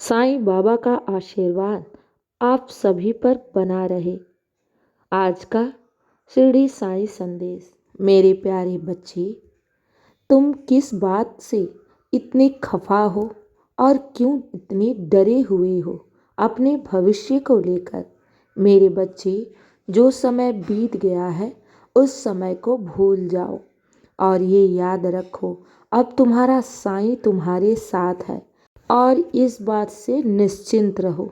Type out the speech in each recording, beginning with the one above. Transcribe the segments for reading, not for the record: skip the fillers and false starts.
साईं बाबा का आशीर्वाद आप सभी पर बना रहे। आज का शिरडी साईं संदेश। मेरे प्यारे बच्चे, तुम किस बात से इतने खफा हो और क्यों इतने डरे हुए हो अपने भविष्य को लेकर? मेरे बच्चे, जो समय बीत गया है उस समय को भूल जाओ और ये याद रखो, अब तुम्हारा साईं तुम्हारे साथ है। और इस बात से निश्चिंत रहो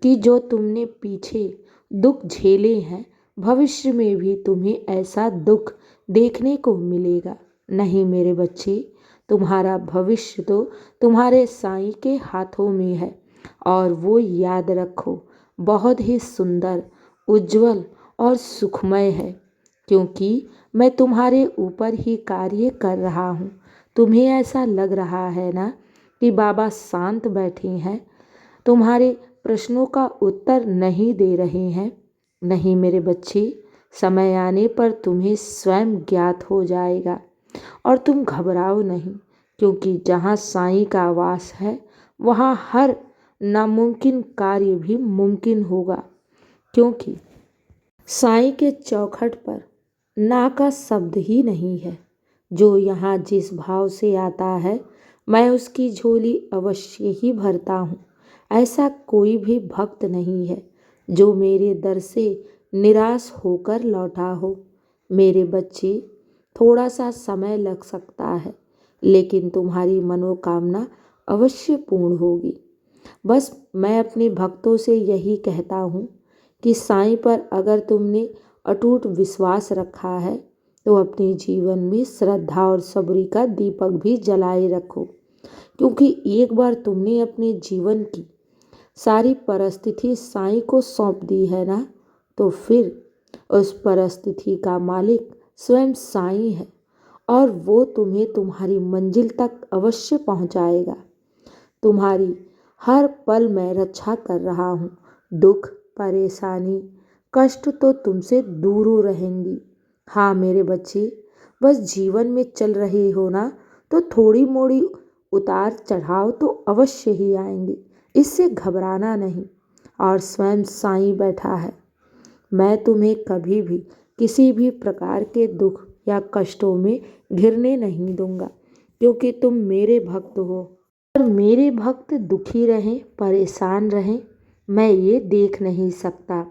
कि जो तुमने पीछे दुख झेले हैं, भविष्य में भी तुम्हें ऐसा दुख देखने को मिलेगा नहीं। मेरे बच्चे, तुम्हारा भविष्य तो तुम्हारे साईं के हाथों में है और वो याद रखो बहुत ही सुंदर, उज्जवल और सुखमय है, क्योंकि मैं तुम्हारे ऊपर ही कार्य कर रहा हूँ। तुम्हें ऐसा लग रहा है ना कि बाबा शांत बैठे हैं, तुम्हारे प्रश्नों का उत्तर नहीं दे रहे हैं? नहीं मेरे बच्चे, समय आने पर तुम्हें स्वयं ज्ञात हो जाएगा और तुम घबराओ नहीं, क्योंकि जहाँ साईं का वास है वहाँ हर नामुमकिन कार्य भी मुमकिन होगा। क्योंकि साईं के चौखट पर ना का शब्द ही नहीं है। जो यहाँ जिस भाव से आता है, मैं उसकी झोली अवश्य ही भरता हूँ। ऐसा कोई भी भक्त नहीं है जो मेरे दर से निराश होकर लौटा हो। मेरे बच्चे, थोड़ा सा समय लग सकता है, लेकिन तुम्हारी मनोकामना अवश्य पूर्ण होगी। बस मैं अपने भक्तों से यही कहता हूँ कि साईं पर अगर तुमने अटूट विश्वास रखा है तो अपने जीवन में श्रद्धा और सब्र का दीपक भी जलाए रखो, क्योंकि एक बार तुमने अपने जीवन की सारी परिस्थिति साईं को सौंप दी है ना, तो फिर उस परिस्थिति का मालिक स्वयं साईं है और वो तुम्हें तुम्हारी मंजिल तक अवश्य पहुंचाएगा। तुम्हारी हर पल मैं रक्षा कर रहा हूँ। दुख, परेशानी, कष्ट तो तुमसे दूर रहेंगी। हाँ मेरे बच्चे, बस जीवन में चल रहे हो ना, तो थोड़ी मोड़ी उतार चढ़ाव तो अवश्य ही आएंगे, इससे घबराना नहीं। और स्वयं साईं बैठा है। मैं तुम्हें कभी भी किसी भी प्रकार के दुख या कष्टों में घिरने नहीं दूंगा, क्योंकि तुम मेरे भक्त हो और मेरे भक्त दुखी रहें, परेशान रहें, मैं ये देख नहीं सकता।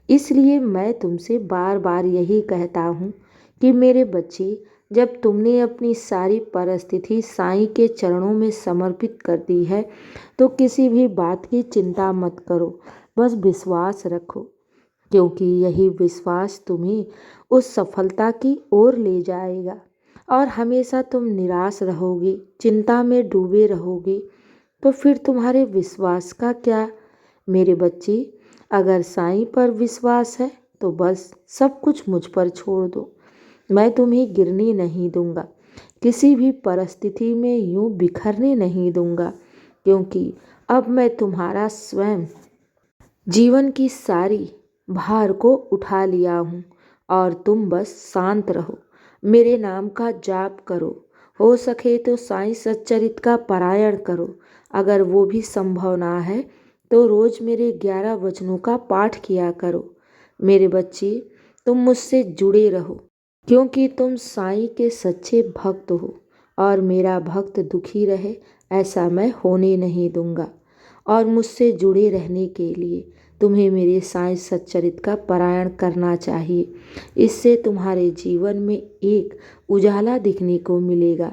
इसलिए मैं तुमसे बार बार यही कहता हूँ कि मेरे बच्चे, जब तुमने अपनी सारी परिस्थिति साईं के चरणों में समर्पित कर दी है, तो किसी भी बात की चिंता मत करो, बस विश्वास रखो, क्योंकि यही विश्वास तुम्हें उस सफलता की ओर ले जाएगा। और हमेशा तुम निराश रहोगे, चिंता में डूबे रहोगे, तो फिर तुम्हारे विश्वास का क्या? मेरे बच्चे, अगर साईं पर विश्वास है तो बस सब कुछ मुझ पर छोड़ दो। मैं तुम्हें गिरने नहीं दूंगा, किसी भी परिस्थिति में यूं बिखरने नहीं दूंगा, क्योंकि अब मैं तुम्हारा स्वयं जीवन की सारी भार को उठा लिया हूँ और तुम बस शांत रहो, मेरे नाम का जाप करो, हो सके तो साईं सच्चरित का पारायण करो। अगर वो भी संभव ना है तो रोज मेरे 11 वचनों का पाठ किया करो। मेरे बच्चे, तुम मुझसे जुड़े रहो, क्योंकि तुम साईं के सच्चे भक्त हो और मेरा भक्त दुखी रहे ऐसा मैं होने नहीं दूंगा। और मुझसे जुड़े रहने के लिए तुम्हें मेरे साईं सच्चरित का पारायण करना चाहिए। इससे तुम्हारे जीवन में एक उजाला दिखने को मिलेगा,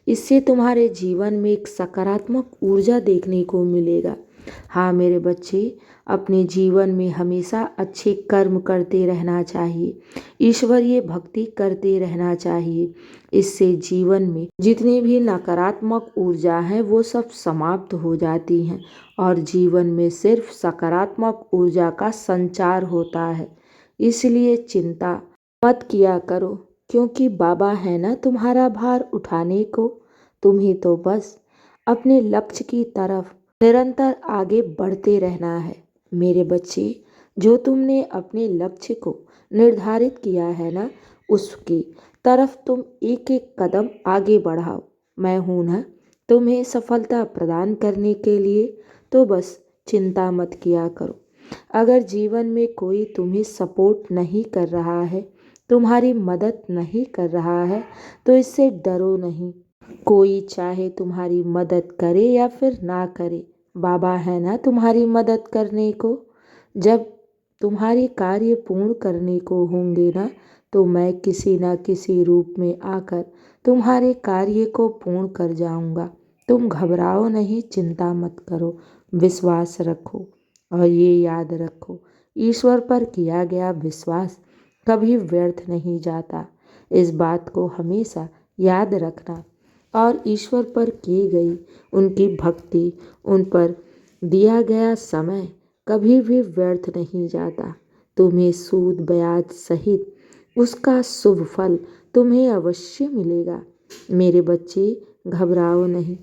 इससे तुम्हारे जीवन में एक सकारात्मक ऊर्जा देखने को मिलेगा। हाँ मेरे बच्चे, अपने जीवन में हमेशा अच्छे कर्म करते रहना चाहिए, ईश्वरीय भक्ति करते रहना चाहिए। इससे जीवन में जितनी भी नकारात्मक ऊर्जा है वो सब समाप्त हो जाती हैं और जीवन में सिर्फ सकारात्मक ऊर्जा का संचार होता है। इसलिए चिंता मत किया करो, क्योंकि बाबा है ना तुम्हारा भार उठाने को। तुम्हें तो बस अपने लक्ष्य की तरफ निरंतर आगे बढ़ते रहना है। मेरे बच्चे, जो तुमने अपने लक्ष्य को निर्धारित किया है ना, उसकी तरफ तुम एक एक कदम आगे बढ़ाओ। मैं हूं ना तुम्हें सफलता प्रदान करने के लिए। तो बस चिंता मत किया करो। अगर जीवन में कोई तुम्हें सपोर्ट नहीं कर रहा है, तुम्हारी मदद नहीं कर रहा है, तो इससे डरो नहीं। कोई चाहे तुम्हारी मदद करे या फिर ना करे, बाबा है ना तुम्हारी मदद करने को। जब तुम्हारे कार्य पूर्ण करने को होंगे ना, तो मैं किसी न किसी रूप में आकर तुम्हारे कार्य को पूर्ण कर जाऊंगा। तुम घबराओ नहीं, चिंता मत करो, विश्वास रखो। और ये याद रखो, ईश्वर पर किया गया विश्वास कभी व्यर्थ नहीं जाता। इस बात को हमेशा याद रखना। और ईश्वर पर की गई उनकी भक्ति, उन पर दिया गया समय कभी भी व्यर्थ नहीं जाता। तुम्हें सूद ब्याज सहित उसका शुभ फल तुम्हें अवश्य मिलेगा। मेरे बच्चे, घबराओ नहीं।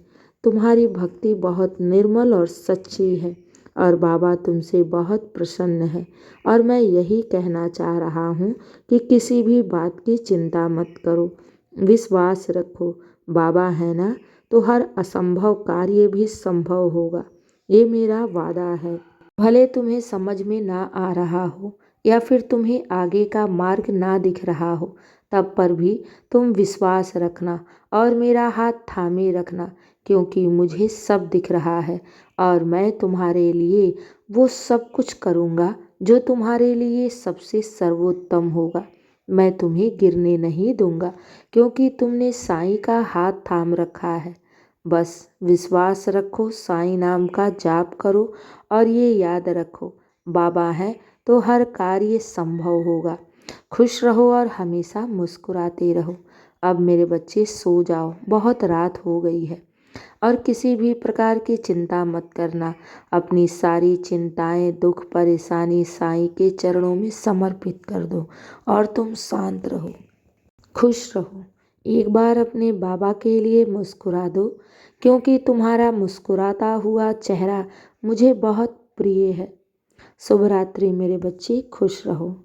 तुम्हारी भक्ति बहुत निर्मल और सच्ची है और बाबा तुमसे बहुत प्रसन्न है। और मैं यही कहना चाह रहा हूँ कि किसी भी बात की चिंता मत करो, विश्वास रखो। बाबा है ना, तो हर असंभव कार्य भी संभव होगा, ये मेरा वादा है। भले तुम्हें समझ में ना आ रहा हो या फिर तुम्हें आगे का मार्ग ना दिख रहा हो, तब पर भी तुम विश्वास रखना और मेरा हाथ थामे रखना, क्योंकि मुझे सब दिख रहा है और मैं तुम्हारे लिए वो सब कुछ करूँगा जो तुम्हारे लिए सबसे सर्वोत्तम होगा। मैं तुम्हें गिरने नहीं दूंगा, क्योंकि तुमने साईं का हाथ थाम रखा है। बस विश्वास रखो, साईं नाम का जाप करो और ये याद रखो, बाबा है तो हर कार्य संभव होगा। खुश रहो और हमेशा मुस्कुराते रहो। अब मेरे बच्चे सो जाओ, बहुत रात हो गई है। और किसी भी प्रकार की चिंता मत करना। अपनी सारी चिंताएं, दुख, परेशानी साईं के चरणों में समर्पित कर दो और तुम शांत रहो, खुश रहो। एक बार अपने बाबा के लिए मुस्कुरा दो, क्योंकि तुम्हारा मुस्कुराता हुआ चेहरा मुझे बहुत प्रिय है। शुभ रात्रि मेरे बच्चे, खुश रहो।